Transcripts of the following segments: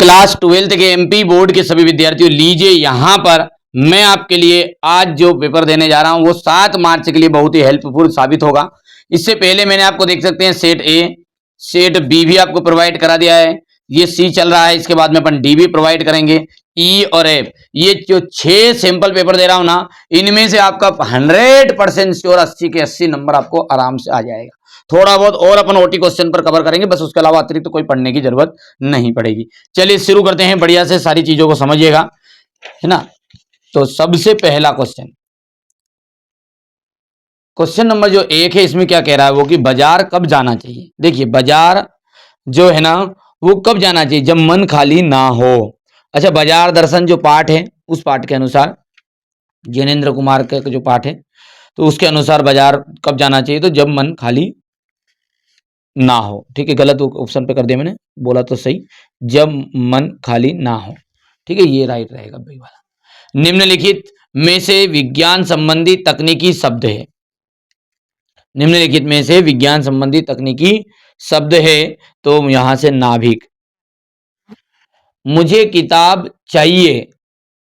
Class 12th के MP board के सभी विद्यार्थियों लीजिए, यहां पर मैं आपके लिए आज जो पेपर देने जा रहा हूं वो 7 मार्च के लिए बहुत ही हेल्पफुल साबित होगा। इससे पहले मैंने आपको देख सकते हैं सेट ए, सेट बी भी आपको प्रोवाइड करा दिया है, ये सी चल रहा है, इसके बाद में अपन डी भी प्रोवाइड करेंगे, ई और एफ। ये जो 6 सैंपल पेपर दे रहा हूं ना, इनमें से आपका 100% श्योर 80 के 80 नंबर आपको आराम से आ जाएगा। थोड़ा बहुत और अपन ओटी क्वेश्चन पर कवर करेंगे, बस उसके अलावा अतिरिक्त तो कोई पढ़ने की जरूरत नहीं पड़ेगी। चलिए शुरू करते हैं, बढ़िया से सारी चीजों को समझिएगा, है ना। तो सबसे पहला क्वेश्चन नंबर जो 1 है, इसमें क्या कह रहा है वो कि बाजार कब जाना चाहिए। देखिए बाजार जो है ना वो कब जाना चाहिए, जब मन खाली ना हो। अच्छा, बाजार दर्शन जो पाठ है उस पाठ के अनुसार, ज्ञानेंद्र कुमार का जो पाठ है तो उसके अनुसार बाजार कब जाना चाहिए, तो जब मन खाली ना हो। ठीक है, गलत ऑप्शन पे कर दिया मैंने, बोला तो सही, जब मन खाली ना हो। ठीक है, ये राइट रहेगा भाई वाला। निम्नलिखित में से विज्ञान संबंधी तकनीकी शब्द है, निम्नलिखित में से विज्ञान संबंधी तकनीकी शब्द है, तो यहां से नाभिक। मुझे किताब चाहिए,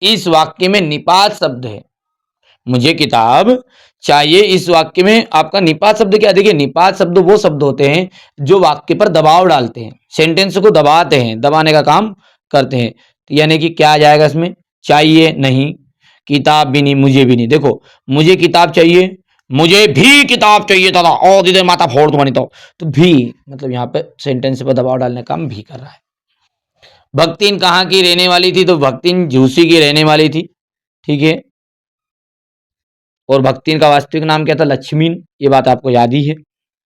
इस वाक्य में निपात शब्द है। मुझे किताब चाहिए, इस वाक्य में आपका निपात शब्द क्या। देखिए निपात शब्द वो शब्द होते हैं जो वाक्य पर दबाव डालते हैं, सेंटेंस को दबाते हैं, दबाने का काम करते हैं। यानी कि क्या आ जाएगा इसमें, चाहिए नहीं, किताब भी नहीं, मुझे भी नहीं। देखो मुझे किताब चाहिए, मुझे भी किताब चाहिए था, और दीदी माता फोड़ तुम्हारी तो भी मतलब यहाँ पे सेंटेंस पर दबाव डालने का काम भी कर रहा है। भक्तिन कहाँ की रहने वाली थी, तो भक्तिन झूसी की रहने वाली थी। ठीक है, और भक्तिन का वास्तविक नाम क्या था, लक्ष्मीन, ये बात आपको याद ही है।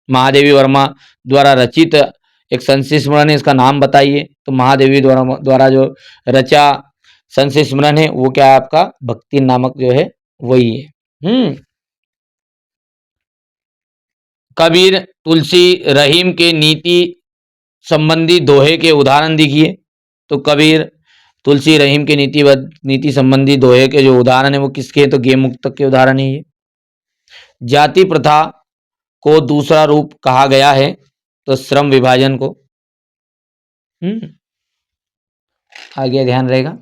महादेवी वर्मा द्वारा रचित एक संस्मरण है, इसका नाम बताइए। तो महादेवी द्वारा जो रचा संस्मरण है वो क्या है आपका, भक्ति नामक जो है वही है। कबीर तुलसी रहीम के नीति संबंधी दोहे के उदाहरण दिखिए। तो कबीर तुलसी रहीम के नीति संबंधी दोहे के जो उदाहरण है वो किसके हैं, तो गे मुक्तक के उदाहरण है ये। जाति प्रथा को दूसरा रूप कहा गया है, तो श्रम विभाजन को। आगे ध्यान रहेगा।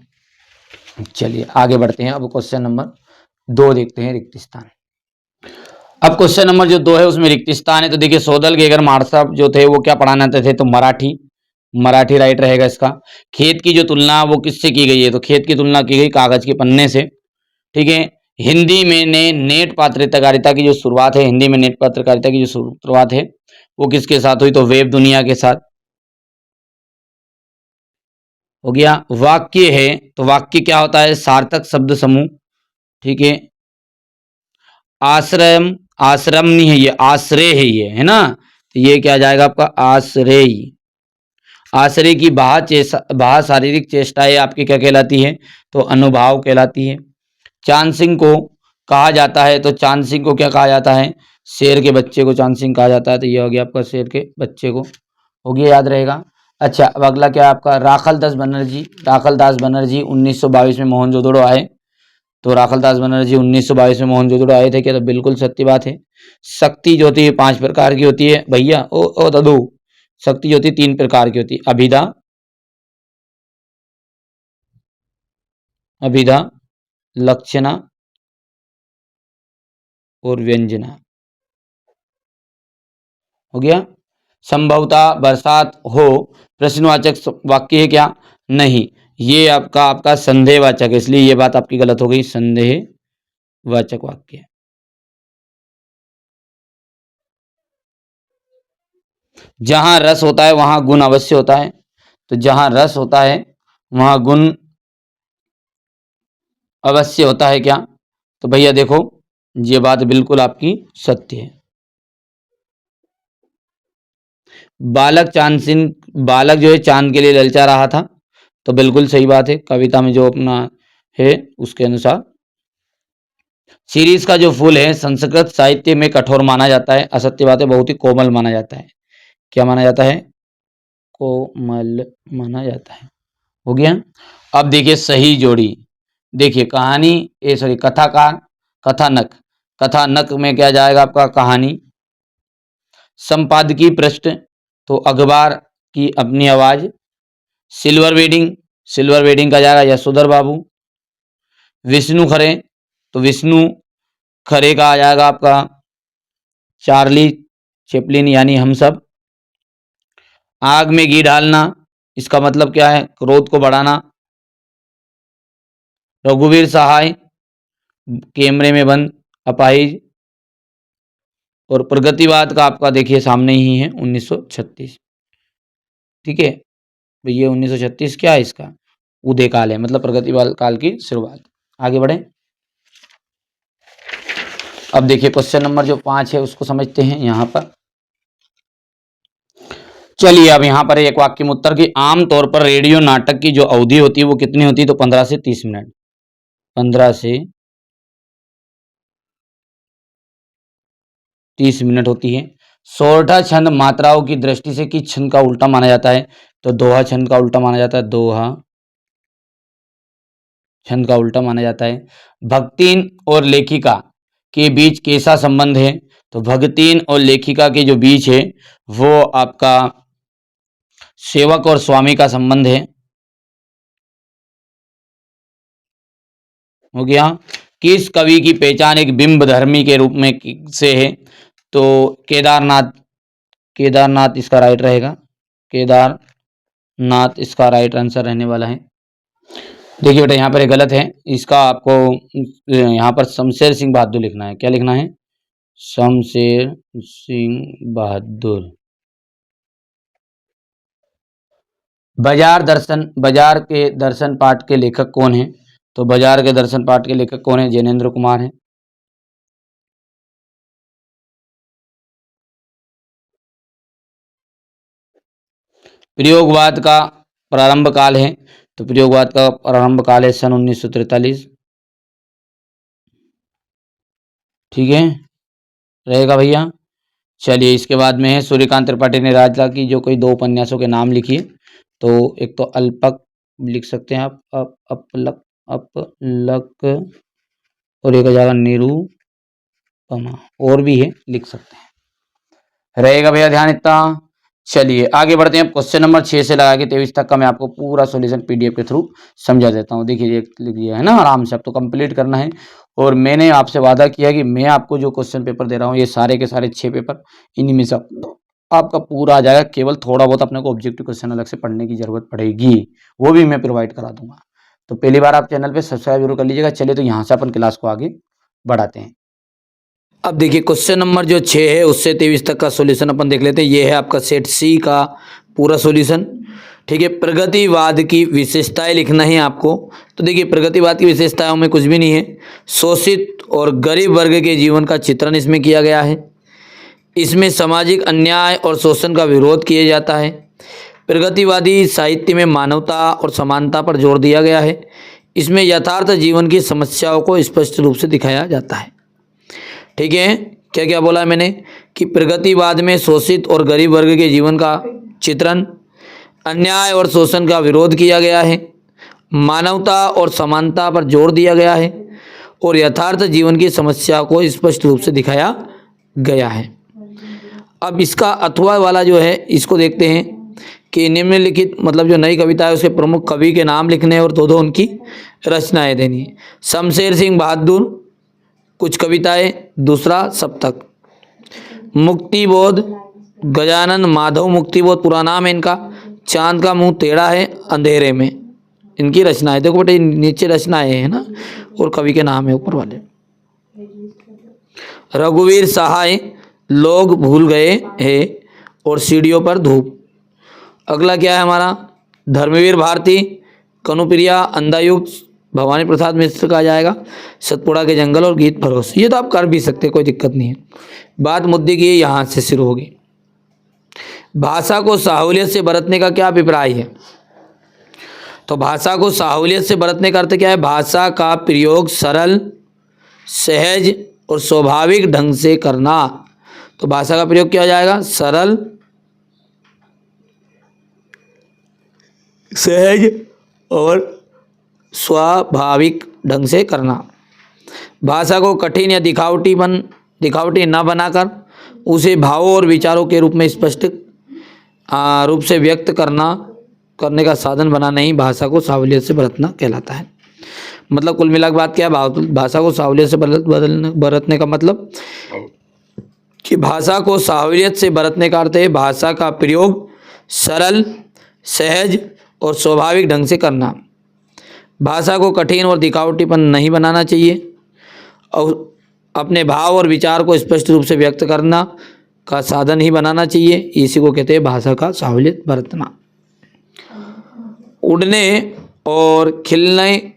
चलिए आगे बढ़ते हैं, अब क्वेश्चन नंबर 2 देखते हैं, रिक्त स्थान। अब क्वेश्चन नंबर जो 2 है उसमें रिक्त स्थान है। तो देखिए सोदल के अगर मार साहब जो थे वो क्या पढ़ाना थे, तो मराठी, मराठी राइट रहेगा इसका। खेत की जो तुलना वो किससे की गई है, तो खेत की तुलना की गई कागज के पन्ने से। ठीक है, हिंदी में नेट पत्रकारिता की जो शुरुआत है, हिंदी में नेट पत्रकारिता की जो शुरुआत है वो किसके साथ हुई, तो वेब दुनिया के साथ। हो गया। वाक्य है, तो वाक्य क्या होता है, सार्थक शब्द समूह। ठीक है, आश्रम, आश्रम नहीं है ये, आश्रय है ये, है ना। तो ये क्या जाएगा आपका, आश्रय। आश्रय की बाह्य शारीरिक चेष्टाएं आपकी क्या कहलाती है, तो अनुभाव कहलाती है। चांद सिंह को कहा जाता है, तो चांद सिंह को क्या कहा जाता है, शेर के बच्चे को चांद सिंह कहा जाता है। तो ये हो गया आपका शेर के बच्चे को, हो गया, याद रहेगा। अच्छा, अब अगला क्या है आपका, राखलदास बनर्जी। राखलदास बनर्जी 1922 में मोहनजोदड़ो आए। तो राखलदास बनर्जी 1922 में मोहनजोदड़ो आए थे क्या, तो बिल्कुल सत्य बात है। शक्ति जो होती है 5 प्रकार की होती है भैया, ओ दादू। शक्ति जो होती है 3 प्रकार की होती है, अभिधा, अभिधा, लक्षणा और व्यंजना। हो गया। संभवतः बरसात हो, प्रश्नवाचक वाक्य है क्या, नहीं, ये आपका संदेहवाचक है, इसलिए ये बात आपकी गलत हो गई, संदेहवाचक वाक्य। जहां रस होता है वहां गुण अवश्य होता है, तो जहां रस होता है वहां गुण अवश्य होता है क्या, तो भैया देखो ये बात बिल्कुल आपकी सत्य है। बालक जो है चांद के लिए ललचा रहा था, तो बिल्कुल सही बात है, कविता में जो अपना है उसके अनुसार। सीरीज का जो फूल है संस्कृत साहित्य में कठोर माना जाता है, असत्य बात है, बहुत ही कोमल माना जाता है। क्या माना जाता है, कोमल माना जाता है। हो गया। अब देखिए सही जोड़ी, देखिए कहानी कथाकार, कथानक, कथानक में क्या जाएगा आपका, कहानी। संपादकीय पृष्ठ, तो अखबार की अपनी आवाज। सिल्वर वेडिंग, सिल्वर वेडिंग का जाएगा यशोधर बाबू। विष्णु खरे, तो विष्णु खरे का आ जाएगा आपका चार्ली चैपलिन यानी हम सब। आग में घी डालना, इसका मतलब क्या है? क्रोध को बढ़ाना। रघुवीर सहाय, कैमरे में बंद, अपाहिज। और प्रगतिवाद का आपका देखिए सामने ही है 1936। ठीक है, तो ये 1936 क्या है इसका? उदय काल है, मतलब प्रगतिवाद काल की शुरुआत। आगे बढ़े। अब देखिए क्वेश्चन नंबर जो 5 है उसको समझते हैं यहाँ पर। चलिए अब यहाँ पर एक वाक्य में उत्तर की आमतौर पर रेडियो नाटक की जो अवधि होती है वो कितनी होती है? तो 15 से 30 मिनट। 15 से 30 मिनट होती है। सोरठा छंद मात्राओं की दृष्टि से किस छंद का उल्टा माना जाता है? तो दोहा छंद का उल्टा माना जाता है। दोहा छंद का उल्टा माना जाता है। भक्तिन और लेखिका के बीच कैसा संबंध है? तो भक्तिन और लेखिका के जो बीच है वो आपका सेवक और स्वामी का संबंध है। हो गया। किस कवि की पहचान एक बिंब धर्मी के रूप में से है? तो केदारनाथ, केदारनाथ इसका राइट रहेगा। केदारनाथ इसका राइट आंसर रहने वाला है। देखिए बेटा यहाँ पर ये गलत है, इसका आपको यहाँ पर शमशेर सिंह बहादुर लिखना है। क्या लिखना है? शमशेर सिंह बहादुर। बाजार दर्शन, बाजार के दर्शन पाठ के लेखक कौन है? तो बाजार के दर्शन पाठ के लेखक कौन है? जैनेन्द्र कुमार है। प्रयोगवाद का प्रारंभ काल है, तो प्रयोगवाद का प्रारंभ काल है सन 1943। ठीक है, रहेगा भैया। चलिए इसके बाद में है सूर्यकांत त्रिपाठी ने राजला की जो कोई 2 उपन्यासों के नाम लिखिए। तो एक तो अल्पक लिख सकते हैं आप, अपलक, अपलक, और एक हो जाएगा निरूपमा, और भी है, लिख सकते हैं। रहेगा भैया ध्यान इतना। चलिए आगे बढ़ते हैं। क्वेश्चन नंबर 6 से लगा के 23 तक का मैं आपको पूरा सॉल्यूशन पीडीएफ के थ्रू समझा देता हूँ। देखिए ये लिख दिया है ना, आराम से आपको कंप्लीट करना है। और मैंने आपसे वादा किया कि मैं आपको जो क्वेश्चन पेपर दे रहा हूँ ये सारे के सारे 6 पेपर इन्हीं में से आपका पूरा आ जाएगा। केवल थोड़ा बहुत अपने को ऑब्जेक्टिव क्वेश्चन अलग से पढ़ने की जरूरत पड़ेगी, वो भी मैं प्रोवाइड करा दूंगा। तो पहली बार आप चैनल पे सब्सक्राइब जरूर कर लीजिएगा। चलिए तो यहाँ से अपन क्लास को आगे बढ़ाते हैं। अब देखिए क्वेश्चन नंबर जो 6 है उससे 23 तक का सॉल्यूशन अपन देख लेते हैं। ये है आपका सेट सी का पूरा सॉल्यूशन। ठीक है, प्रगतिवाद की विशेषताएं लिखना है आपको। तो देखिए प्रगतिवाद की विशेषताओं में कुछ भी नहीं है, शोषित और गरीब वर्ग के जीवन का चित्रण इसमें किया गया है। इसमें सामाजिक अन्याय और शोषण का विरोध किया जाता है। प्रगतिवादी साहित्य में मानवता और समानता पर जोर दिया गया है। इसमें यथार्थ जीवन की समस्याओं को स्पष्ट रूप से दिखाया जाता है। ठीक है, क्या क्या बोला है मैंने कि प्रगतिवाद में शोषित और गरीब वर्ग के जीवन का चित्रण, अन्याय और शोषण का विरोध किया गया है, मानवता और समानता पर जोर दिया गया है, और यथार्थ जीवन की समस्या को स्पष्ट रूप से दिखाया गया है। अब इसका अथवा वाला जो है इसको देखते हैं कि निम्नलिखित मतलब जो नई कविता है उसके प्रमुख कवि के नाम लिखने हैं और दो उनकी रचनाएं देनी है। शमशेर सिंह बहादुर कुछ कविताएं, दूसरा सप्तक। मुक्तिबोध गजानन माधव मुक्तिबोध पूरा नाम है इनका। चांद का मुंह टेढ़ा है अंधेरे में, इनकी रचनाएं। देखो बेटे नीचे रचनाएं है ना और कवि के नाम है ऊपर वाले। रघुवीर सहाय लोग भूल गए हैं और सीढ़ियों पर धूप। अगला क्या है हमारा? धर्मवीर भारती, कनुप्रिया, अंधायुक्त, भवानी प्रसाद मिश्र का आ जाएगा सतपुड़ा के जंगल और गीत फरोश। ये तो आप कर भी सकते, कोई दिक्कत नहीं है। बात मुद्दे की यहाँ से शुरू होगी। भाषा को साहूलियत से बरतने का क्या अभिप्राय है? तो भाषा को साहूलियत से बरतने का अर्थ क्या है? भाषा का प्रयोग सरल, सहज और स्वाभाविक ढंग से करना। तो भाषा का प्रयोग क्या हो जाएगा? सरल, सहज और स्वाभाविक ढंग से करना। भाषा को कठिन या दिखावटी न बनाकर उसे भावों और विचारों के रूप में स्पष्ट रूप से व्यक्त करना करने का साधन बनाना ही भाषा को साहुलियत से बरतना कहलाता है। मतलब कुल मिला के बात क्या है, भाषा को साहुलियत से बरतने का मतलब कि भाषा को साहुलियत से बरतने का अर्थ है भाषा का प्रयोग सरल, सहज और स्वाभाविक ढंग से करना। भाषा को कठिन और दिखावटीपन नहीं बनाना चाहिए और अपने भाव और विचार को स्पष्ट रूप से व्यक्त करना का साधन ही बनाना चाहिए। इसी को कहते हैं भाषा का साहुलियत बरतना। उड़ने और खिलने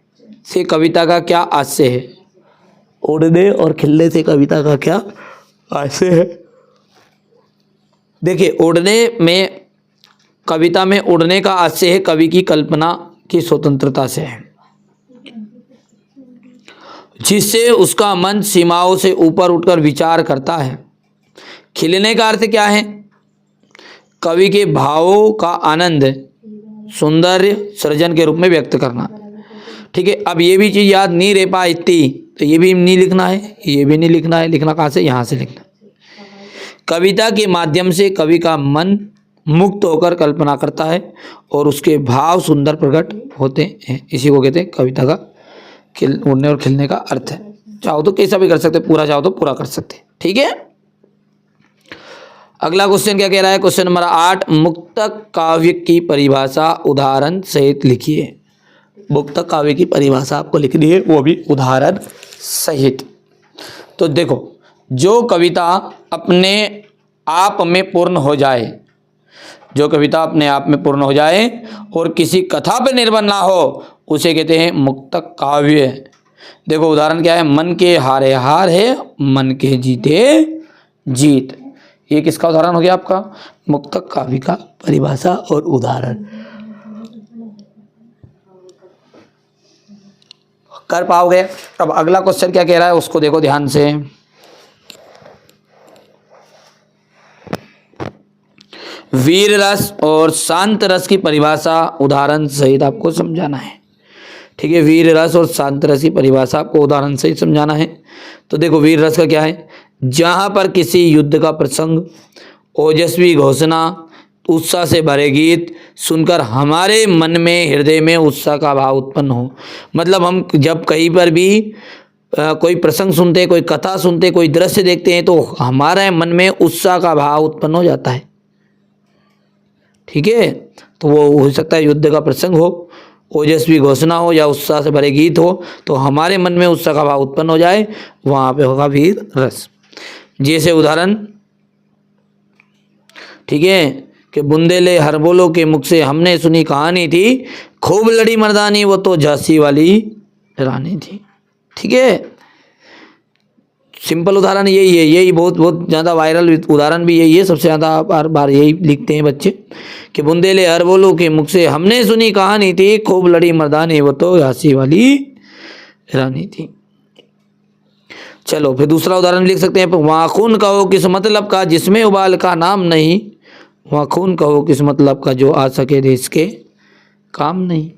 से कविता का क्या आशय है? उड़ने और खिलने से कविता का क्या आशय है? देखिए, उड़ने में, कविता में उड़ने का आशय है कवि की कल्पना की स्वतंत्रता से है, जिससे उसका मन सीमाओं से ऊपर उठकर विचार करता है। खिलने का अर्थ क्या है? कवि के भावों का आनंद सौंदर्य सृजन के रूप में व्यक्त करना। ठीक है, अब ये भी चीज़ याद नहीं रह पाई इतनी, तो ये भी नहीं लिखना है, ये भी नहीं लिखना है। लिखना कहाँ से? यहाँ से लिखना। कविता के माध्यम से कवि का मन मुक्त होकर कल्पना करता है और उसके भाव सुंदर प्रकट होते हैं। इसी को कहते हैं कविता का उड़ने और खिलने का अर्थ है। चाहो तो कैसा भी कर सकते, पूरा चाहो तो पूरा कर सकते। ठीक है, अगला क्वेश्चन क्या कह रहा है? क्वेश्चन नंबर 8, मुक्तक काव्य की परिभाषा उदाहरण सहित लिखिए। मुक्तक काव्य की परिभाषा आपको लिखनी है, वो भी उदाहरण सहित। तो देखो, जो कविता अपने आप में पूर्ण हो जाए, जो कविता अपने आप में पूर्ण हो जाए और किसी कथा पर निर्भर ना हो, उसे कहते हैं मुक्तक काव्य। देखो उदाहरण क्या है? मन के हारे हार है, मन के जीते जीत। ये किसका उदाहरण हो गया आपका? मुक्तक काव्य का परिभाषा और उदाहरण। कर पाओगे? अब अगला क्वेश्चन क्या कह रहा है उसको देखो ध्यान से। वीर रस और शांत रस की परिभाषा उदाहरण सहित आपको समझाना है। ठीक है, वीर रस और शांत रस की परिभाषा आपको उदाहरण सहित समझाना है। तो देखो, वीर रस का क्या है? जहाँ पर किसी युद्ध का प्रसंग, ओजस्वी घोषणा, उत्साह से भरे गीत सुनकर हमारे मन में, हृदय में उत्साह का भाव उत्पन्न हो। मतलब हम जब कहीं पर भी कोई प्रसंग सुनते, कोई कथा सुनते, कोई दृश्य देखते हैं तो हमारे मन में उत्साह का भाव उत्पन्न हो जाता है। ठीक है, तो वो हो सकता है युद्ध का प्रसंग हो, ओजस्वी घोषणा हो या उत्साह से भरे गीत हो, तो हमारे मन में उत्साह का भाव उत्पन्न हो जाए, वहाँ पे होगा वीर रस। जैसे उदाहरण, ठीक है, कि बुंदेले हरबोलो के मुख से हमने सुनी कहानी थी, खूब लड़ी मर्दानी वो तो झांसी वाली रानी थी। ठीक है, सिंपल उदाहरण यही है, यही बहुत ज़्यादा वायरल उदाहरण भी यही है, सबसे ज़्यादा बार बार यही लिखते हैं बच्चे कि बुंदेले हरबोलो के मुख से हमने सुनी कहानी थी, खूब लड़ी मर्दानी वो तो झांसी वाली रानी थी। चलो फिर दूसरा उदाहरण लिख सकते हैं। वहाँ खून कहो किस मतलब का जिसमें उबाल का नाम नहीं, वहाँ खून कहो किस मतलब का जो आ सके देश के काम नहीं।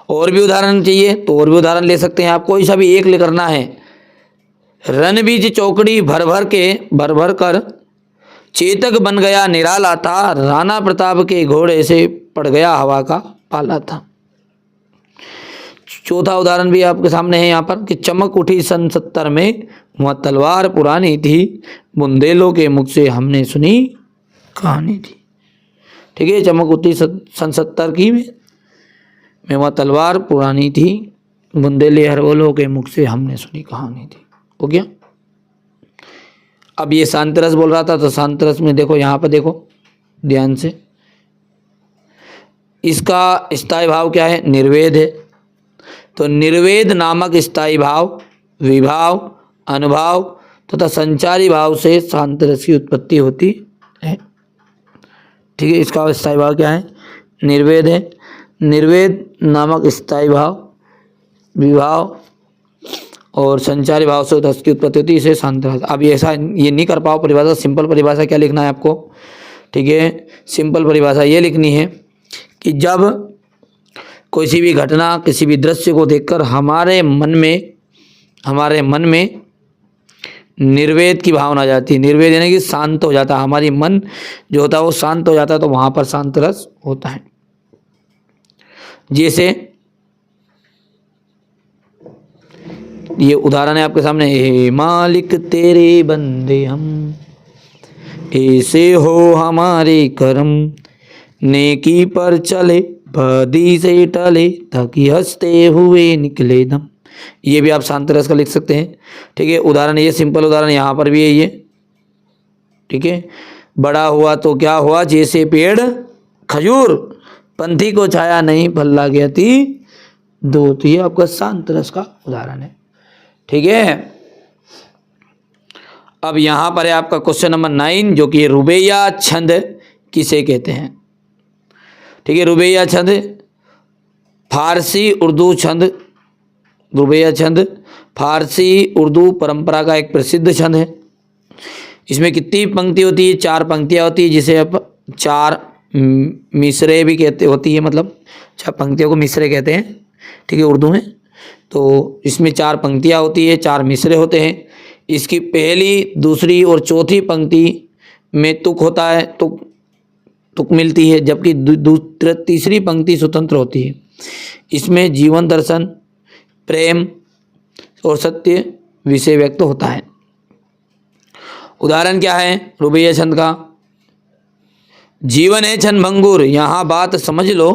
और भी उदाहरण चाहिए तो और भी उदाहरण ले सकते हैं आप, कोई सा भी एक करना है। रणबीज चौकड़ी भर भर कर चेतक बन गया निराला था, राणा प्रताप के घोड़े से पड़ गया हवा का पाला था। चौथा उदाहरण भी आपके सामने है यहाँ पर कि चमक उठी सन 70 में, वहाँ तलवार पुरानी थी, बुंदेलों के मुख से हमने सुनी कहानी थी। ठीक है, चमक उठी सन 70 की में वहाँ तलवार पुरानी थी, बुंदेले हरबोलों के मुख से हमने सुनी कहानी थी। हो गया। अब ये शांत रस बोल रहा था, तो शांत रस में देखो यहाँ पर देखो ध्यान से, इसका स्थायी भाव क्या है? निर्वेद है। तो निर्वेद नामक स्थायी भाव, विभाव, अनुभाव तथा संचारी भाव से शांत रस की उत्पत्ति होती है। ठीक है, इसका स्थायी भाव क्या है? निर्वेद है। निर्वेद नामक स्थायी भाव, विभाव और संचारी भाव से रस की उत्पत्ति होती है, इसे शांत रस। अब ऐसा ये नहीं कर पाओ परिभाषा, सिंपल परिभाषा क्या लिखना है आपको? ठीक है, सिंपल परिभाषा ये लिखनी है कि जब किसी भी घटना, किसी भी दृश्य को देखकर हमारे मन में निर्वेद की भावना आ जाती है। निर्वेद यानी कि शांत हो जाता है, हमारी मन जो होता है वो शांत हो जाता है, तो वहाँ पर शांत रस होता है। जैसे ये उदाहरण है आपके सामने, हे मालिक तेरे बंदे हम, ऐसे हो हमारे कर्म, नेकी पर चले बदी से टले, ताकि हंसते हुए निकले दम। ये भी आप शांत रस का लिख सकते हैं। ठीक है, उदाहरण ये सिंपल उदाहरण यहाँ पर भी है ये। ठीक है, बड़ा हुआ तो क्या हुआ, जैसे पेड़ खजूर, पंथी को छाया नहीं फल लागे अति दो। तो ये आपका शांत रस का उदाहरण है। ठीक है, अब यहाँ पर है आपका क्वेश्चन नंबर 9, जो कि रुबैया छंद किसे कहते हैं। ठीक है, रुबैया छंद फारसी उर्दू छंद, रुबैया छंद फारसी उर्दू परंपरा का एक प्रसिद्ध छंद है। इसमें कितनी पंक्ति होती है, 4 पंक्तियाँ होती है, जिसे आप 4 मिसरे भी कहते होती है, मतलब 4 पंक्तियों को मिसरे कहते हैं। ठीक है, उर्दू में तो इसमें 4 पंक्तियाँ होती है, 4 मिसरे होते हैं। इसकी पहली, दूसरी और चौथी पंक्ति में तुक होता है, तुक मिलती है, जबकि तीसरी पंक्ति स्वतंत्र होती है। इसमें जीवन दर्शन, प्रेम और सत्य विषय व्यक्त होता है। उदाहरण क्या है रुबैया छंद का, जीवन है क्षण भंगुर यहाँ बात समझ लो,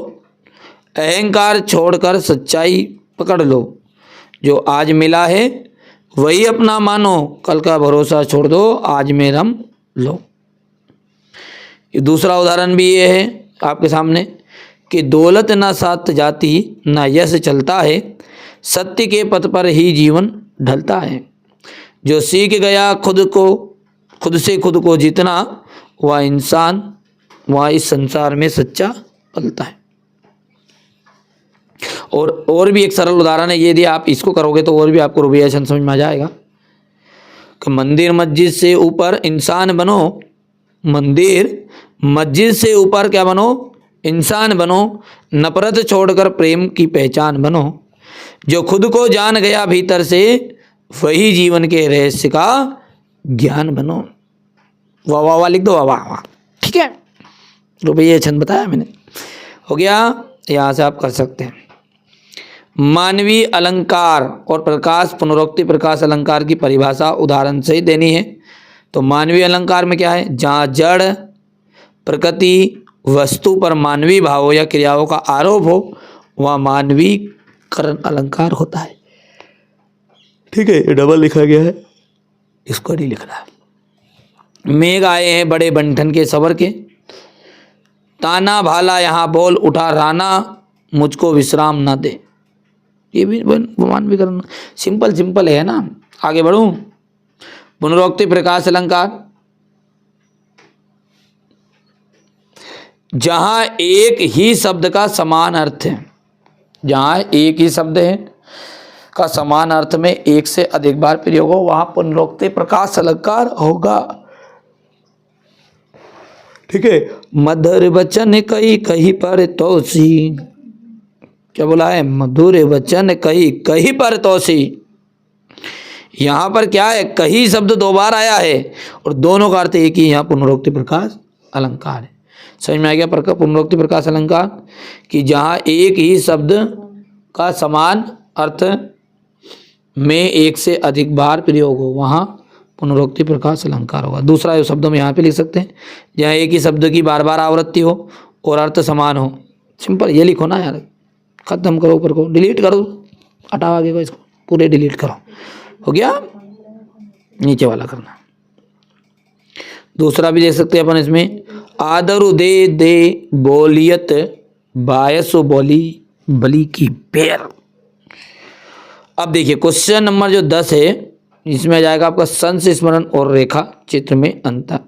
अहंकार छोड़कर सच्चाई पकड़ लो, जो आज मिला है वही अपना मानो, कल का भरोसा छोड़ दो आज में रम लो। दूसरा उदाहरण भी ये है आपके सामने कि दौलत ना साथ जाती ना यश चलता है, सत्य के पथ पर ही जीवन ढलता है, जो सीख गया खुद से खुद को जीतना, वह इंसान वह इस संसार में सच्चा पलता है। और भी एक सरल उदाहरण है, यदि आप इसको करोगे तो और भी आपको रुबैया छंद समझ में आ जाएगा कि मंदिर मस्जिद से ऊपर इंसान बनो, मंदिर मस्जिद से ऊपर क्या बनो, इंसान बनो, नफरत छोड़कर प्रेम की पहचान बनो, जो खुद को जान गया भीतर से वही जीवन के रहस्य का ज्ञान बनो। वाह वाह वाह लिख दो, वाह वाह वाह। ठीक है, रुबैया छंद बताया मैंने, हो गया। यहाँ से आप कर सकते हैं। मानवीय अलंकार और प्रकाश पुनरोक्ति प्रकाश अलंकार की परिभाषा उदाहरण से ही देनी है। तो मानवीय अलंकार में क्या है, जहाँ जड़ प्रकृति वस्तु पर मानवीय भावों या क्रियाओं का आरोप हो वह मानवीकरण अलंकार होता है। ठीक है, ये डबल लिखा गया है, इसको नहीं लिखना है। मेघ आए हैं बड़े बंठन के सबर के, ताना भाला यहाँ बोल उठा राना, मुझको विश्राम ना दे। ये भी मानवीकरण सिंपल है ना। आगे बढ़ूं, पुनरोक्ति प्रकाश अलंकार, जहां एक ही शब्द का समान अर्थ है, जहां एक ही शब्द है का समान अर्थ में एक से अधिक बार प्रयोग हो वहां पुनरोक्ति प्रकाश अलंकार होगा। ठीक है, मधुर वचन कही कही पर तोसी, क्या बोला है, मधुर वचन कही कही पर तोसी। यहाँ पर क्या है, कही शब्द 2 बार आया है और दोनों का अर्थ एक ही, यहाँ पुनरोक्ति प्रकाश अलंकार है। समझ में आ गया पुनरोक्ति प्रकाश अलंकार कि जहाँ एक ही शब्द का समान अर्थ में एक से अधिक बार प्रयोग हो वहाँ पुनरोक्ति प्रकाश अलंकार होगा। दूसरा शब्दों में यहाँ पे लिख सकते हैं, जहाँ एक ही शब्द की बार बार आवृत्ति हो और अर्थ समान हो। सिंपल ये लिखो ना यार, खत्म करो, ऊपर को डिलीट करो, हटाओ आगे को, इसको पूरे डिलीट करो, हो गया। नीचे वाला करना। दूसरा भी देख सकते हैं अपन इसमें, आदरु दे दे बोलियत बायसो बोली बली की बेर। अब देखिए क्वेश्चन नंबर जो 10 है इसमें आ जाएगा आपका संस्मरण और रेखा चित्र में अंतर।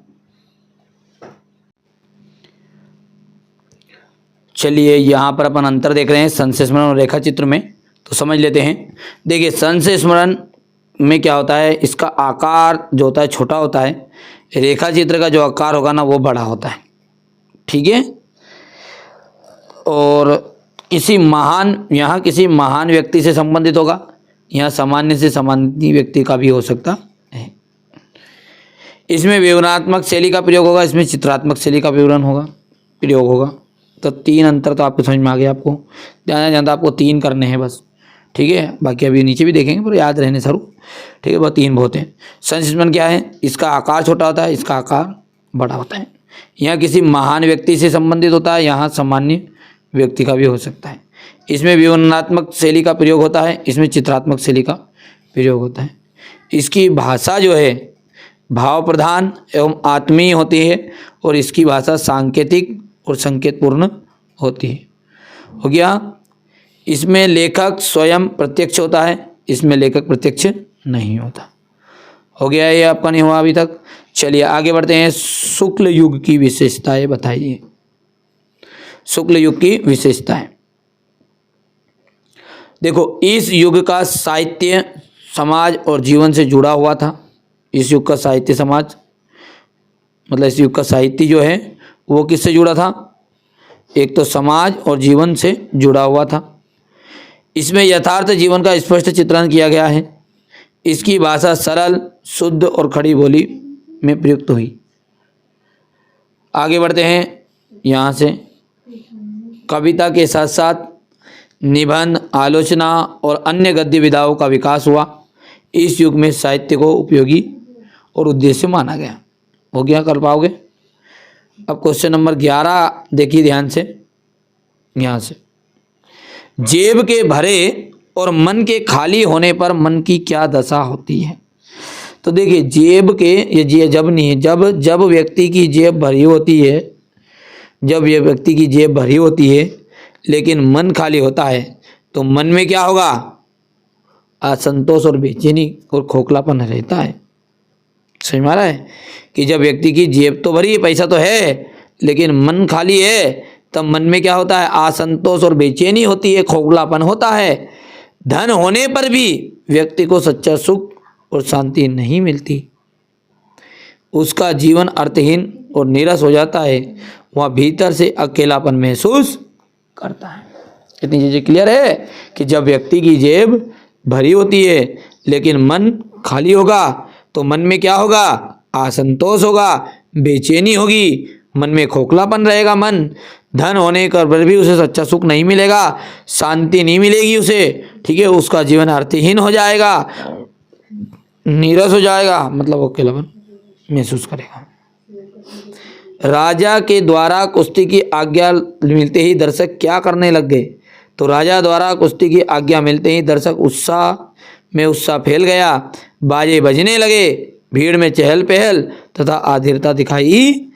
चलिए यहाँ पर अपन अंतर देख रहे हैं संस्मरण और रेखा चित्र में, तो समझ लेते हैं। देखिए संस्मरण में क्या होता है, इसका आकार जो होता है छोटा होता है, रेखा चित्र का जो आकार होगा ना वो बड़ा होता है। ठीक है, और किसी महान व्यक्ति से संबंधित होगा, यहाँ सामान्य से सामान्य व्यक्ति का भी हो सकता है। इसमें विवरणात्मक शैली का प्रयोग होगा, इसमें चित्रात्मक शैली का प्रयोग होगा। तो 3 अंतर तो आपको समझ में आ गया। आपको ज़्यादा आपको 3 करने हैं बस, ठीक है। बाकी अभी नीचे भी देखेंगे पर याद रहने सर, ठीक है। बहुत 3 बहुत हैं। संस्मरण क्या है? इसका आकार छोटा होता है, इसका आकार बड़ा होता है। यहाँ किसी महान व्यक्ति से संबंधित होता है, यहाँ सामान्य व्यक्ति का भी हो सकता है। इसमें विवरणात्मक शैली का प्रयोग होता है, इसमें चित्रात्मक शैली का प्रयोग होता है। इसकी भाषा जो है भाव प्रधान एवं आत्मीय होती है और इसकी भाषा सांकेतिक और संकेतपूर्ण होती है। हो गया। इसमें लेखक स्वयं प्रत्यक्ष होता है, इसमें लेखक प्रत्यक्ष नहीं होता। हो गया, ये आपका नहीं हुआ अभी तक। चलिए आगे बढ़ते हैं। शुक्ल युग की विशेषताएं बताइए। शुक्ल युग की विशेषताएं देखो, इस युग का साहित्य समाज और जीवन से जुड़ा हुआ था। इस युग का साहित्य समाज मतलब इस युग का साहित्य जो है वो किससे जुड़ा था? एक तो समाज और जीवन से जुड़ा हुआ था। इसमें यथार्थ जीवन का स्पष्ट चित्रण किया गया है। इसकी भाषा सरल, शुद्ध और खड़ी बोली में प्रयुक्त हुई। आगे बढ़ते हैं यहाँ से। कविता के साथ साथ निबंध, आलोचना और अन्य गद्य विधाओं का विकास हुआ। इस युग में साहित्य को उपयोगी और उद्देश्य माना गया। हो गया, कर पाओगे? अब क्वेश्चन नंबर 11 देखिए ध्यान से। यहाँ से, जेब के भरे और मन के खाली होने पर मन की क्या दशा होती है? तो देखिए, जेब के ये जब नहीं है, जब व्यक्ति की जेब भरी होती है, जब ये व्यक्ति की जेब भरी होती है लेकिन मन खाली होता है तो मन में क्या होगा? असंतोष और बेचैनी और खोखलापन रहता है। समझ में आ रहा है कि जब व्यक्ति की जेब तो भरी है, पैसा तो है, लेकिन मन खाली है, तब मन में क्या होता है? असंतोष और बेचैनी होती है, खोखलापन होता है। धन होने पर भी व्यक्ति को सच्चा सुख और शांति नहीं मिलती। उसका जीवन अर्थहीन और नीरस हो जाता है। वह भीतर से अकेलापन महसूस करता है। इतनी चीज़ें क्लियर है कि जब व्यक्ति की जेब भरी होती है लेकिन मन खाली होगा तो मन में क्या होगा? असंतोष होगा, बेचैनी होगी, मन में खोखलापन रहेगा। मन धन होने पर भी उसे सच्चा सुख नहीं मिलेगा, शांति नहीं मिलेगी उसे, ठीक है। उसका जीवन अर्थहीन हो जाएगा, नीरस हो जाएगा, मतलब वो अकेलापन महसूस करेगा। राजा के द्वारा कुश्ती की आज्ञा मिलते ही दर्शक क्या करने लग गए? तो राजा द्वारा कुश्ती की आज्ञा मिलते ही दर्शक उत्साह फैल गया। बाजे बजने लगे, भीड़ में चहल पहल तथा आधीरता दिखाई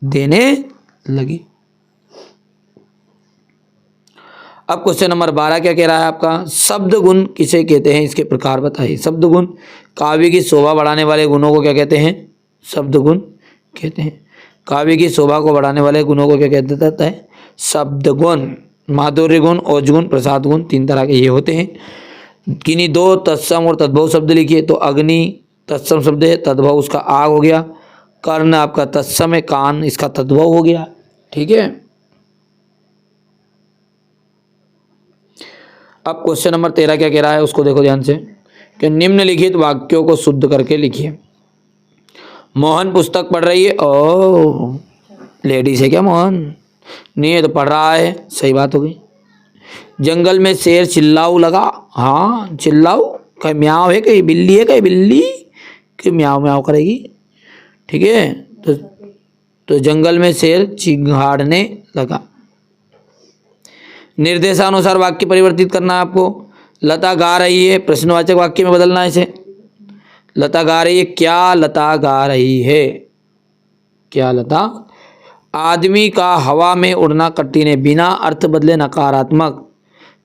देने लगी। अब क्वेश्चन नंबर 12 क्या कह रहा है आपका? शब्द गुण किसे कहते हैं? इसके प्रकार बताइए। शब्द गुण काव्य की शोभा बढ़ाने वाले गुणों को क्या कहते हैं? शब्द गुण कहते हैं। काव्य की शोभा को बढ़ाने वाले गुणों को क्या कहते जाता है? शब्द गुण। माधुर्य गुण, ओज गुण, प्रसाद गुण, 3 तरह के ये होते हैं। किन्हीं 2 तत्सम और तद्भव शब्द लिखिए। तो अग्नि तत्सम शब्द है, तद्भव उसका आग हो गया। कर्ण आपका तत्सम है, कान इसका तद्भव हो गया, ठीक है। अब क्वेश्चन नंबर 13 क्या कह रहा है उसको देखो ध्यान से कि निम्नलिखित वाक्यों को शुद्ध करके लिखिए। मोहन पुस्तक पढ़ रही है। ओह, लेडीज है क्या मोहन? नहीं है तो पढ़ रहा है, सही बात हो गई। जंगल में शेर चिल्लाऊ लगा। हाँ, चिल्लाऊ कहीं म्याऊ है, कहीं बिल्ली है, कहीं बिल्ली कि म्याऊ म्याऊ करेगी, ठीक है। तो जंगल में शेर चिंघाड़ने लगा। निर्देशानुसार वाक्य परिवर्तित करना है आपको। लता गा रही है, प्रश्नवाचक वाक्य में बदलना है इसे। लता गा रही है, क्या लता गा रही है? क्या लता? आदमी का हवा में उड़ना कठिन है, बिना अर्थ बदले नकारात्मक।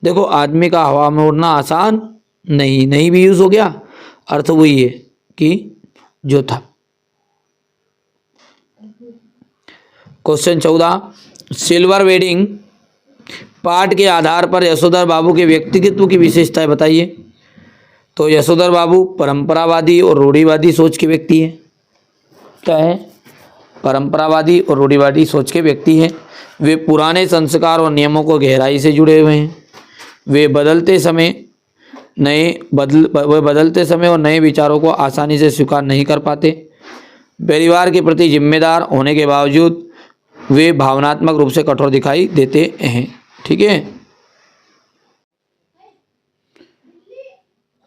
देखो, आदमी का हवा में उड़ना आसान नहीं भी यूज हो गया, अर्थ वही है कि जो था। क्वेश्चन 14, सिल्वर वेडिंग पाठ के आधार पर यशोधर बाबू के व्यक्तित्व की विशेषताएं बताइए। तो यशोधर बाबू परंपरावादी और रूढ़िवादी सोच के व्यक्ति हैं। क्या है? परंपरावादी और रूढ़िवादी सोच के व्यक्ति हैं। वे पुराने संस्कार और नियमों को गहराई से जुड़े हुए हैं। वे बदलते समय और नए विचारों को आसानी से स्वीकार नहीं कर पाते। परिवार के प्रति जिम्मेदार होने के बावजूद वे भावनात्मक रूप से कठोर दिखाई देते हैं। ठीक है,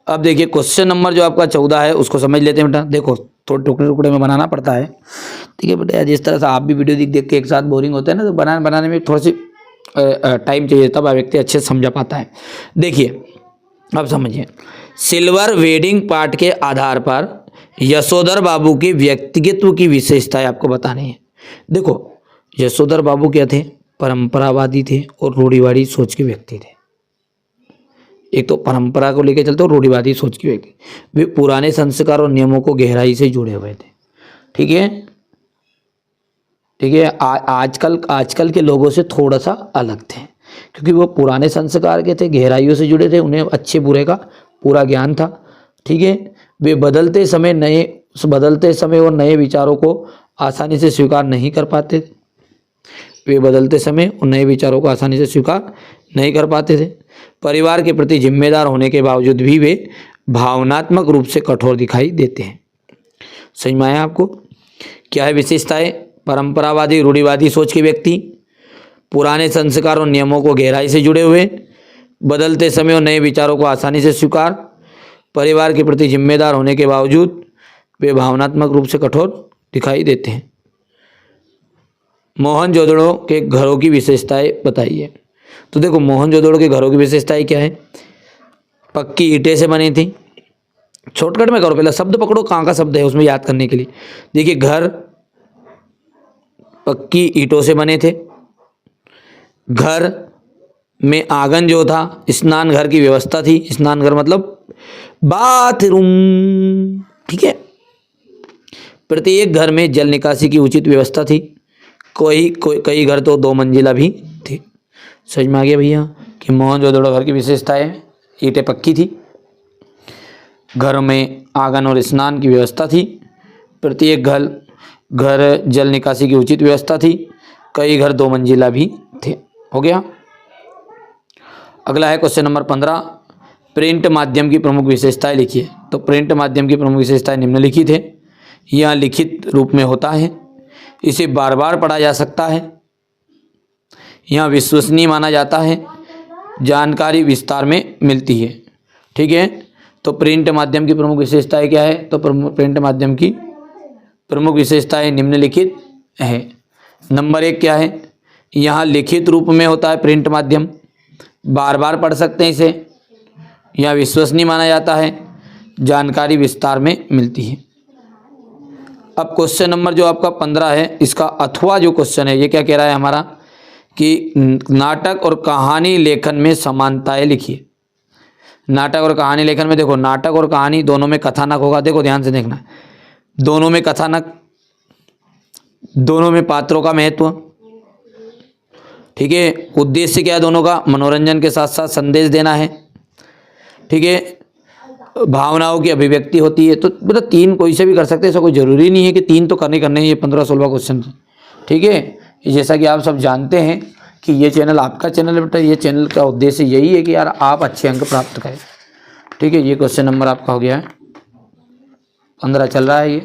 अब देखिए क्वेश्चन नंबर जो आपका 14 है उसको समझ लेते हैं बेटा। देखो थोड़े टुकड़े टुकड़े में बनाना पड़ता है। ठीक है बेटा, जिस तरह से आप भी वीडियो देख देख के एक साथ बोरिंग होते हैं ना, तो बनाने में थोड़ी सी टाइम चाहिए, तब व्यक्ति अच्छे से समझा पाता है। देखिए अब समझिए, सिल्वर वेडिंग पार्ट के आधार पर यशोधर बाबू की व्यक्तित्व की विशेषताएं आपको बतानी है। देखो यशोधर बाबू क्या थे, परंपरावादी थे और रूढ़िवादी सोच के व्यक्ति थे। एक तो परंपरा को लेकर चलते और रूढ़िवादी सोच के व्यक्ति, वे पुराने संस्कार और नियमों को गहराई से जुड़े हुए थे। ठीक है, ठीक है, आजकल के लोगों से थोड़ा सा अलग थे, क्योंकि वो पुराने संस्कार के थे, गहराइयों से जुड़े थे, उन्हें अच्छे बुरे का पूरा ज्ञान था। ठीक है, वे बदलते समय और नए विचारों को आसानी से स्वीकार नहीं कर पाते थे। वे बदलते समय और नए विचारों को आसानी से स्वीकार नहीं कर पाते थे। परिवार के प्रति जिम्मेदार होने के बावजूद भी वे भावनात्मक रूप से कठोर दिखाई देते हैं। समझ में आया आपको? क्या है विशेषताएं? परंपरावादी रूढ़िवादी सोच के व्यक्ति, पुराने संस्कार और नियमों को गहराई से जुड़े हुए, बदलते समय और नए विचारों को आसानी से स्वीकार, परिवार के प्रति जिम्मेदार होने के बावजूद वे भावनात्मक रूप से कठोर दिखाई देते हैं। मोहनजोदड़ो के घरों की विशेषताएं बताइए। तो देखो मोहनजोदड़ो के घरों की विशेषताएं क्या है? पक्की ईंटें से बनी थी। शॉर्टकट में करो, पहले शब्द पकड़ो, कहाँ का शब्द है उसमें याद करने के लिए। देखिए घर पक्की ईंटों से बने थे। घर में आंगन जो था, स्नान घर की व्यवस्था थी। स्नान घर मतलब बाथरूम। ठीक है, प्रत्येक घर में जल निकासी की उचित व्यवस्था थी। कई घर तो 2 मंजिला भी थे। समझ में आ गया भैया कि मोहनजोदड़ो घर की विशेषताएं? ईंटें पक्की थी, घर में आंगन और स्नान की व्यवस्था थी, प्रत्येक घर जल निकासी की उचित व्यवस्था थी, कई घर 2 मंजिला भी थे। हो गया। अगला है क्वेश्चन नंबर 15, प्रिंट माध्यम की प्रमुख विशेषताएं लिखिए। तो प्रिंट माध्यम की प्रमुख विशेषताएं निम्नलिखित है। यह लिखित रूप में होता है, इसे बार बार पढ़ा जा सकता है, यह विश्वसनीय माना जाता है, जानकारी विस्तार में मिलती है। ठीक है, तो प्रिंट माध्यम की प्रमुख विशेषताएं क्या है? तो प्रिंट माध्यम की प्रमुख विशेषताएं निम्नलिखित है। नंबर 1 क्या है? यहाँ लिखित रूप में होता है प्रिंट माध्यम, बार बार पढ़ सकते हैं इसे, यह विश्वसनीय माना जाता है, जानकारी विस्तार में मिलती है। अब क्वेश्चन नंबर जो आपका 15 है, इसका अथवा जो क्वेश्चन है, ये क्या कह रहा है हमारा कि नाटक और कहानी लेखन में समानताएं लिखिए। नाटक और कहानी लेखन में देखो, नाटक और कहानी दोनों में कथानक होगा। देखो ध्यान से देखना, दोनों में कथानक, दोनों में पात्रों का महत्व। ठीक है, उद्देश्य क्या है दोनों का? मनोरंजन के साथ साथ संदेश देना है। ठीक है, भावनाओं की अभिव्यक्ति होती है। तो मतलब 3 कोई से भी कर सकते हैं, ऐसा कोई जरूरी नहीं है कि 3 तो करने ये 15-16 क्वेश्चन। ठीक है, जैसा कि आप सब जानते हैं कि ये चैनल आपका चैनल है बेटा, ये चैनल का उद्देश्य यही है कि यार आप अच्छे अंक प्राप्त करें। ठीक है, ये क्वेश्चन नंबर आपका हो गया है 15 चल रहा है ये।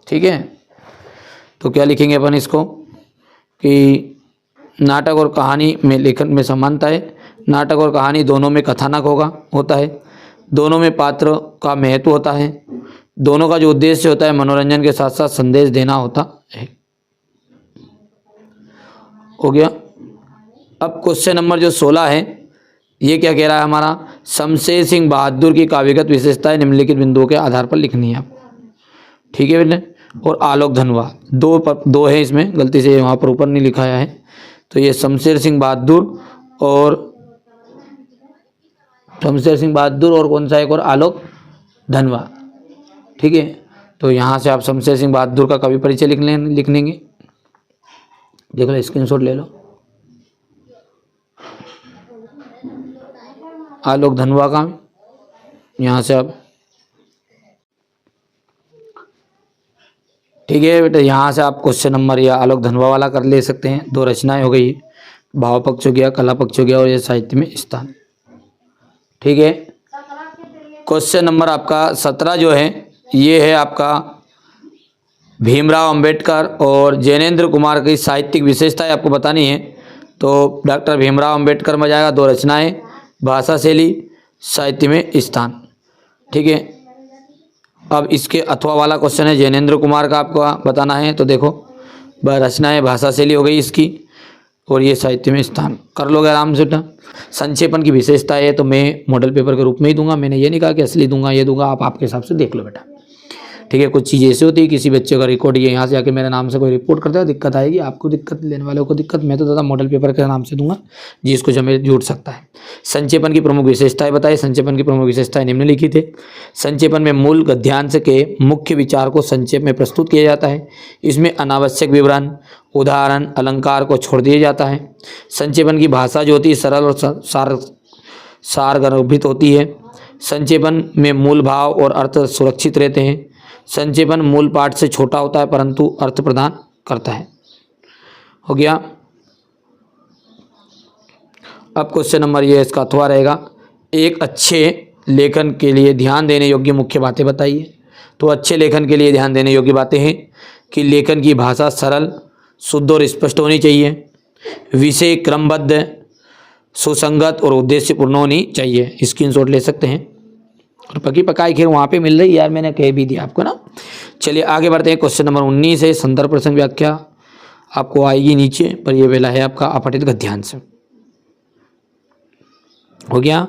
ठीक है, तो क्या लिखेंगे अपन इसको कि नाटक और कहानी में लेखन में समानता है। नाटक और कहानी दोनों में कथानक होता है, दोनों में पात्र का महत्व होता है, दोनों का जो उद्देश्य होता है मनोरंजन के साथ साथ संदेश देना होता है। हो गया। अब क्वेश्चन नंबर जो 16 है, ये क्या कह रहा है हमारा? शमशेर सिंह बहादुर की काव्यगत विशेषताएं निम्नलिखित बिंदुओं के आधार पर लिखनी है आपको। ठीक है बेटे, और आलोक धनवा दो है इसमें, गलती से वहाँ पर ऊपर नहीं लिखाया है। तो ये शमशेर सिंह बहादुर और कौन सा एक और आलोक धनवा। ठीक है, तो यहाँ से आप शमशेर सिंह बहादुर का कवि परिचय लिख लेंगे। देख लो, स्क्रीनशॉट ले लो। आलोक धनवा का यहाँ से आप, ठीक है बेटा, यहाँ से आप क्वेश्चन नंबर या आलोक धनवा वाला कर ले सकते हैं। 2 रचनाएं हो गई, भाव पक्ष हो गया, कला पक्ष हो गया, और ये साहित्य में स्थान। ठीक है, क्वेश्चन नंबर आपका 17 जो है, ये है आपका भीमराव अंबेडकर और जैनेन्द्र कुमार की साहित्यिक विशेषताएं आपको बतानी है। तो डॉक्टर भीमराव अंबेडकर में जाएगा 2 रचनाएं, भाषा शैली, साहित्य में स्थान। ठीक है, अब इसके अथवा वाला क्वेश्चन है, जैनेन्द्र कुमार का आपको बताना है। तो देखो रचनाएं, भाषा शैली हो गई इसकी, और ये साहित्य में स्थान कर लोगे आराम से बेटा। संक्षेपण की विशेषता है तो मैं मॉडल पेपर के रूप में ही दूंगा, मैंने ये नहीं कहा कि असली दूंगा, ये दूंगा, आप आपके हिसाब से देख लो बेटा। ठीक है, कुछ चीज़ें ऐसी होती है, किसी बच्चे का रिकॉर्ड ये यहाँ से आके मेरे नाम से कोई रिपोर्ट करता है, दिक्कत आएगी, आपको दिक्कत, लेने वालों को दिक्कत, मैं तो दादा मॉडल पेपर के नाम से दूंगा जिसको जमे जुड़ सकता है। संक्षेपण की प्रमुख विशेषताएं बताइए। संक्षेपण की प्रमुख विशेषताएं निम्नलिखित है। संक्षेपण में मूल गद्यांश के मुख्य विचार को संक्षेप में प्रस्तुत किया जाता है। इसमें अनावश्यक विवरण, उदाहरण, अलंकार को छोड़ दिया जाता है। संक्षेपण की भाषा जो होती है सरल और सारगर्भित होती है। संक्षेपण में मूल भाव और अर्थ सुरक्षित रहते हैं। संक्षेपण मूल पाठ से छोटा होता है परंतु अर्थ प्रदान करता है। हो गया। अब क्वेश्चन नंबर ये इसका अथवा रहेगा, एक अच्छे लेखन के लिए ध्यान देने योग्य मुख्य बातें बताइए। तो अच्छे लेखन के लिए ध्यान देने योग्य बातें हैं कि लेखन की भाषा सरल, शुद्ध और स्पष्ट होनी चाहिए। विषय क्रमबद्ध, सुसंगत और उद्देश्यपूर्ण होनी चाहिए। स्क्रीनशॉट ले सकते हैं। और पकी पकाई खीर वहाँ पे मिल रही यार, मैंने कह भी दिया आपको ना। चलिए आगे बढ़ते हैं। क्वेश्चन नंबर 19 है, संदर्भ प्रसंग व्याख्या आपको आएगी नीचे, पर ये पहला है आपका अपठित गद्यांश। हो गया,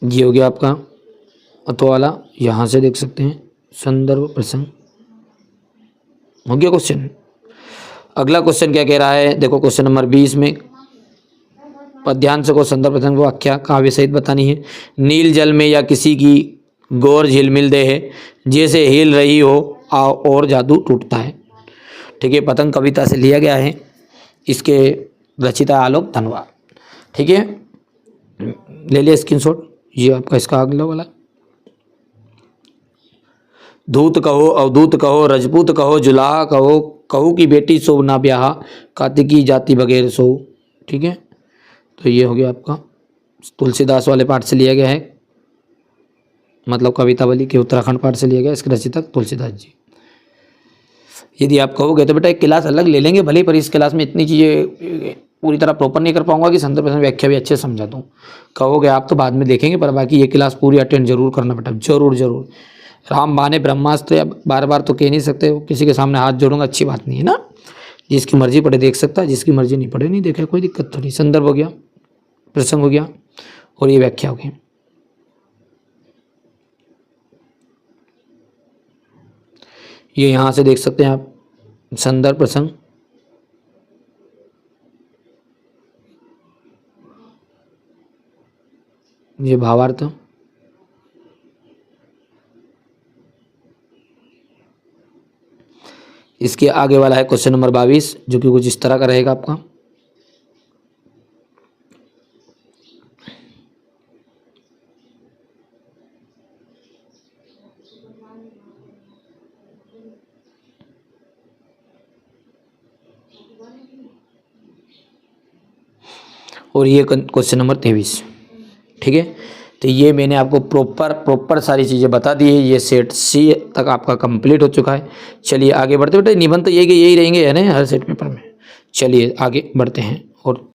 ये हो गया आपका अथवा वाला, यहाँ से देख सकते हैं संदर्भ प्रसंग। हो गया क्वेश्चन। अगला क्वेश्चन क्या कह रहा है, देखो क्वेश्चन नंबर 20 में पद्यांश को संदर्भ प्रसंग व्याख्या काव्य सहित बतानी है। नील जल में या किसी की गौर झिलमिल दे है, जैसे हिल रही हो और जादू टूटता है। ठीक है, पतंग कविता से लिया गया है, इसके रचिता आलोक धनवा। ठीक है, ले लिया स्क्रीनशॉट। ये आपका इसका अगला वाला, धूत कहो, अवधूत कहो, रजपूत कहो, जुलाहा कहो, कहू की बेटी सो ना ब्याह, कार्तिकी जाति बगैर सो। ठीक है, तो ये हो गया आपका तुलसीदास वाले पाठ से लिया गया है, मतलब कवितावली के उत्तराखंड पाठ से लिया गया, इसके रचितक तुलसीदास जी। यदि आप कहोगे तो बेटा एक क्लास अलग ले लेंगे भले, पर इस क्लास में इतनी चीज़ें पूरी तरह प्रॉपर नहीं कर पाऊंगा कि संदर्भ प्रसंग व्याख्या भी अच्छे से समझा दूँ। कहोगे आप तो बाद में देखेंगे, पर बाकी ये क्लास पूरी अटेंड जरूर करना बेटा, जरूर जरूर। राम बाने ब्रह्मास्त्र या बार बार तो कह नहीं सकते, किसी के सामने हाथ जोड़ूंगा अच्छी बात नहीं है ना। जिसकी मर्जी पढ़े देख सकता है, जिसकी मर्जी नहीं पढ़े नहीं देखे, कोई दिक्कत थोड़ी। संदर्भ हो गया, प्रसंग हो गया, और ये व्याख्या हो गई। ये यहाँ से देख सकते हैं आप संदर्भ प्रसंग। ये भावार्थ, इसके आगे वाला है क्वेश्चन नंबर 22, जो कि कुछ इस तरह का रहेगा आपका। और ये क्वेश्चन नंबर 23। ठीक है, तो ये मैंने आपको प्रॉपर सारी चीज़ें बता दी है। ये सेट सी तक आपका कंप्लीट हो चुका है। चलिए आगे बढ़ते बेटे, निबंध तो यही रहेंगे है ना हर सेट पेपर में। चलिए आगे बढ़ते हैं और